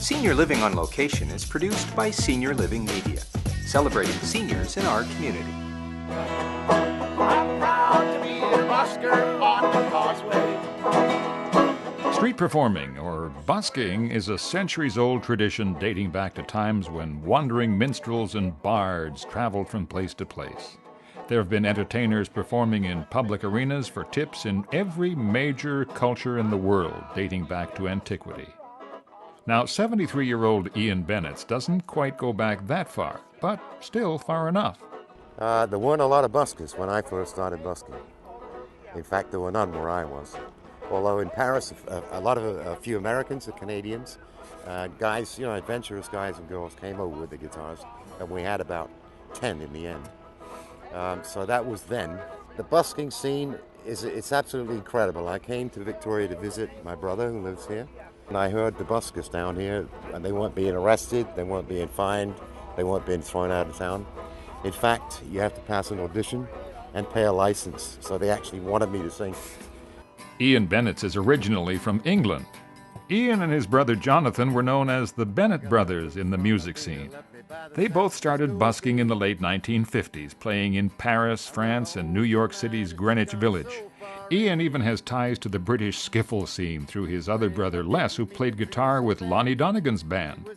Senior Living on Location is produced by Senior Living Media, celebrating seniors in our community. I'm proud to be a busker on the causeway. Street performing, or busking, is a centuries-old tradition dating back to times when wandering minstrels and bards traveled from place to place. There have been entertainers performing in public arenas for tips in every major culture in the world, dating back to antiquity. Now, 73-year-old Ian Bennett doesn't quite go back that far, but still far enough. There weren't a lot of buskers when I first started busking. In fact, there were none where I was. Although in Paris, a few Americans and Canadians, guys, adventurous guys and girls came over with the guitars, and we had about 10 in the end. So that was then. The busking scene it's absolutely incredible. I came to Victoria to visit my brother who lives here, and I heard the buskers down here, and they weren't being arrested, they weren't being fined, they weren't being thrown out of town. In fact, you have to pass an audition and pay a license, so they actually wanted me to sing. Ian Bennett is originally from England. Ian and his brother Jonathan were known as the Bennett brothers in the music scene. They both started busking in the late 1950s, playing in Paris, France, and New York City's Greenwich Village. Ian even has ties to the British skiffle scene through his other brother Les, who played guitar with Lonnie Donegan's band.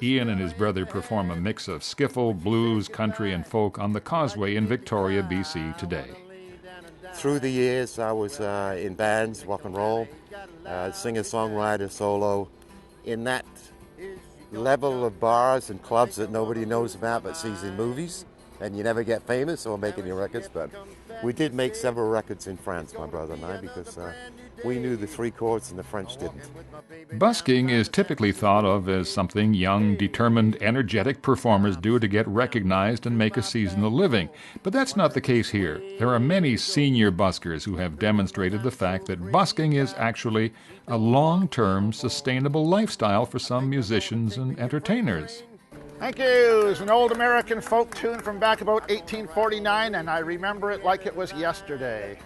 Ian and his brother perform a mix of skiffle, blues, country, and folk on the Causeway in Victoria, BC today. Through the years, I was in bands, rock and roll, singer-songwriter, solo. In that level of bars and clubs that nobody knows about but sees in movies, and you never get famous or make any records, but we did make several records in France, my brother and I, because we knew the three chords and the French didn't. Busking is typically thought of as something young, determined, energetic performers do to get recognized and make a seasonal living. But that's not the case here. There are many senior buskers who have demonstrated the fact that busking is actually a long-term, sustainable lifestyle for some musicians and entertainers. Thank you. It's an old American folk tune from back about 1849, and I remember it like it was yesterday.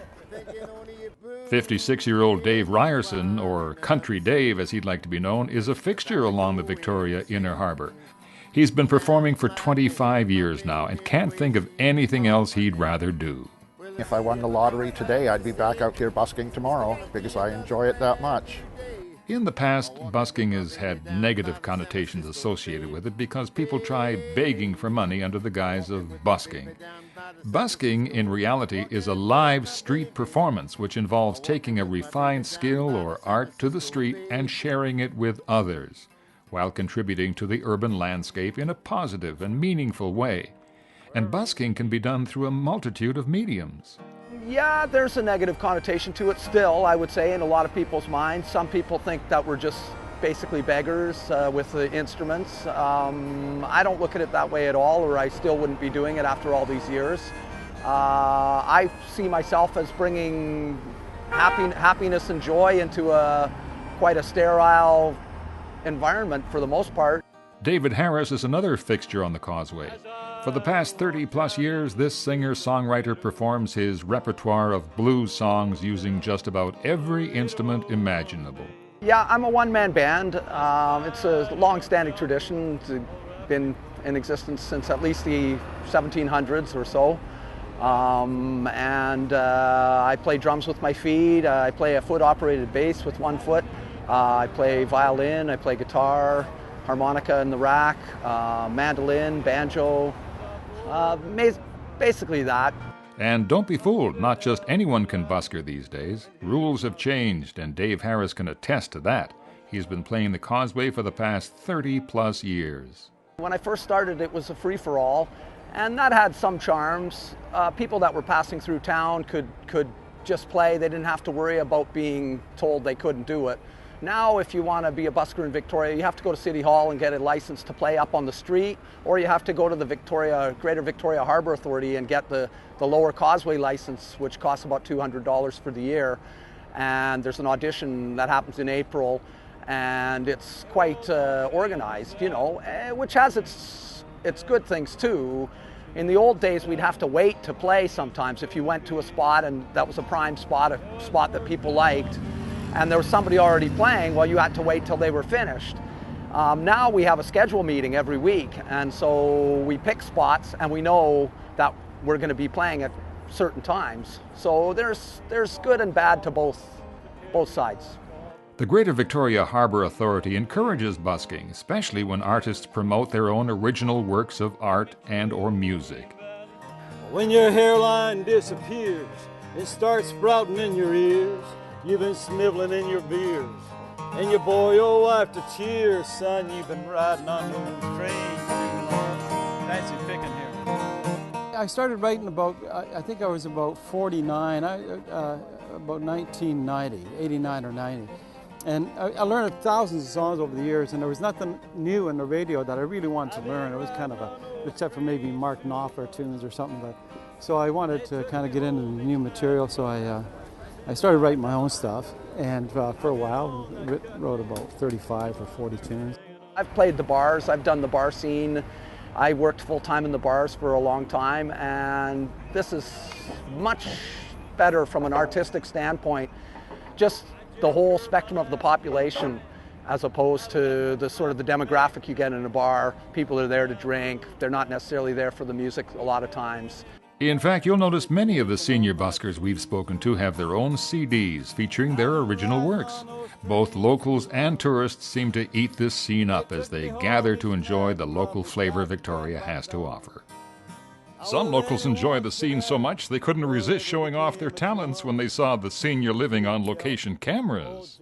56-year-old Dave Ryerson, or Country Dave as he'd like to be known, is a fixture along the Victoria Inner Harbor. He's been performing for 25 years now and can't think of anything else he'd rather do. If I won the lottery today, I'd be back out here busking tomorrow because I enjoy it that much. In the past, busking has had negative connotations associated with it because people try begging for money under the guise of busking. Busking, in reality, is a live street performance which involves taking a refined skill or art to the street and sharing it with others, while contributing to the urban landscape in a positive and meaningful way. And busking can be done through a multitude of mediums. Yeah, there's a negative connotation to it still, I would say, in a lot of people's minds. Some people think that we're just basically beggars with the instruments. I don't look at it that way at all, or I still wouldn't be doing it after all these years. I see myself as bringing happiness and joy into quite a sterile environment for the most part. David Harris is another fixture on the Causeway. For the past 30-plus years, this singer-songwriter performs his repertoire of blues songs using just about every instrument imaginable. Yeah, I'm a one-man band. It's a long-standing tradition. It's been in existence since at least the 1700s or so. I play drums with my feet. I play a foot-operated bass with one foot. I play violin, I play guitar, harmonica in the rack, mandolin, banjo, basically that. And don't be fooled, not just anyone can busker these days. Rules have changed, and Dave Harris can attest to that. He's been playing the Causeway for the past 30-plus years. When I first started, it was a free-for-all, and that had some charms. People that were passing through town could just play. They didn't have to worry about being told they couldn't do it. Now, if you want to be a busker in Victoria, you have to go to City Hall and get a license to play up on the street, or you have to go to the Greater Victoria Harbour Authority and get the Lower Causeway license, which costs about $200 for the year. And there's an audition that happens in April, and it's quite organized, which has its good things too. In the old days, we'd have to wait to play sometimes. If you went to a spot and that was a prime spot, a spot that people liked, and there was somebody already playing, well, you had to wait till they were finished. Now we have a schedule meeting every week, and so we pick spots, and we know that we're going to be playing at certain times. So there's good and bad to both sides. The Greater Victoria Harbour Authority encourages busking, especially when artists promote their own original works of art and or music. When your hairline disappears, it starts sprouting in your ears, you've been sniveling in your beers, and you bore your wife to tears, son, you've been riding on those trains too long. Fancy picking here. I started writing about, I think I was about 49, about 1990, 89 or 90. And I learned thousands of songs over the years, and there was nothing new in the radio that I really wanted to learn. It was kind of except for maybe Mark Knopfler tunes or something. So I wanted to kind of get into new material, so I started writing my own stuff. And for a while, wrote about 35 or 40 tunes. I've played the bars, I've done the bar scene. I worked full-time in the bars for a long time, and this is much better from an artistic standpoint. Just the whole spectrum of the population, as opposed to the sort of the demographic you get in a bar. People are there to drink. They're not necessarily there for the music a lot of times. In fact, you'll notice many of the senior buskers we've spoken to have their own CDs featuring their original works. Both locals and tourists seem to eat this scene up as they gather to enjoy the local flavor Victoria has to offer. Some locals enjoy the scene so much they couldn't resist showing off their talents when they saw the senior living on location cameras.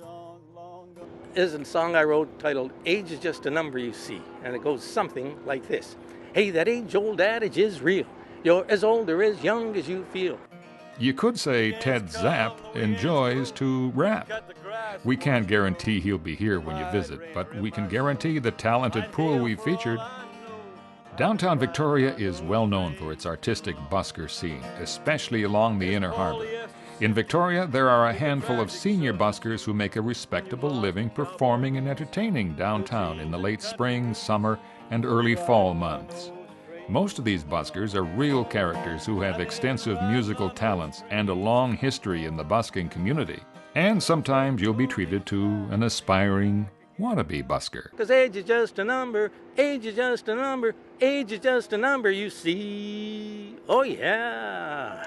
This is a song I wrote titled "Age is Just a Number You See," and it goes something like this. Hey, that age-old adage is real. You're as old or as young as you feel. You could say Ted Zapp enjoys to rap. We can't guarantee he'll be here when you visit, but we can guarantee the talented pool we've featured. Downtown Victoria is well known for its artistic busker scene, especially along the inner harbor. In Victoria, there are a handful of senior buskers who make a respectable living performing and entertaining downtown in the late spring, summer, and early fall months. Most of these buskers are real characters who have extensive musical talents and a long history in the busking community. And sometimes you'll be treated to an aspiring wannabe busker. 'Cause age is just a number, age is just a number, age is just a number you see. Oh yeah.